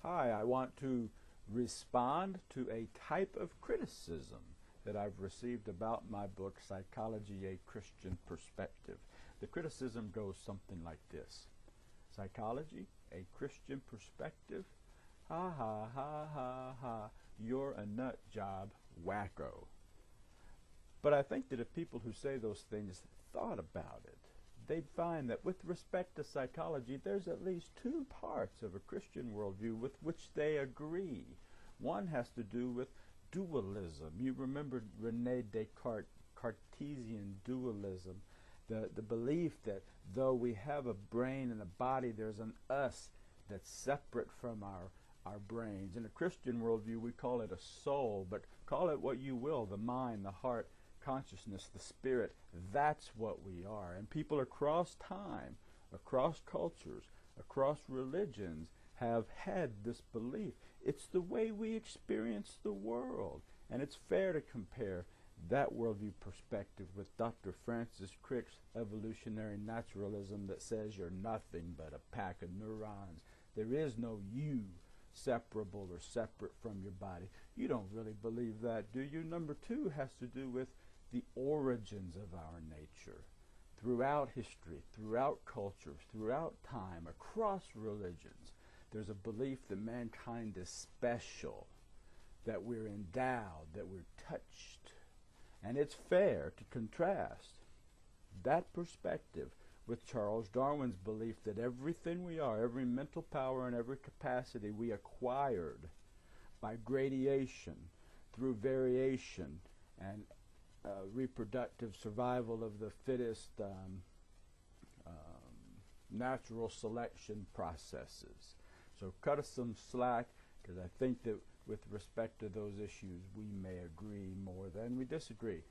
Hi, I want to respond to a type of criticism that I've received about my book, Psychology, A Christian Perspective. The criticism goes something like this. Psychology, a Christian perspective? Ha ha ha ha ha, you're a nut job wacko. But I think that if people who say those things thought about it, they'd find that with respect to psychology, there's at least two parts of a Christian worldview with which they agree. One has to do with dualism. You remember Rene Descartes' Cartesian dualism, the belief that though we have a brain and a body, there's an us that's separate from our brains. In a Christian worldview, we call it a soul, but call it what you will, the mind, the heart, consciousness, the spirit. That's what we are. And people across time, across cultures, across religions have had this belief. It's the way we experience the world. And it's fair to compare that worldview perspective with Dr. Francis Crick's evolutionary naturalism that says you're nothing but a pack of neurons. There is no you separable or separate from your body. You don't really believe that, do you? Number two has to do with the origins of our nature. Throughout history, throughout cultures, throughout time, across religions, there's a belief that mankind is special, that we're endowed, that we're touched. And it's fair to contrast that perspective with Charles Darwin's belief that everything we are, every mental power and every capacity we acquired by gradation, through variation, and reproductive survival of the fittest, natural selection processes. So cut us some slack, because I think that with respect to those issues we may agree more than we disagree.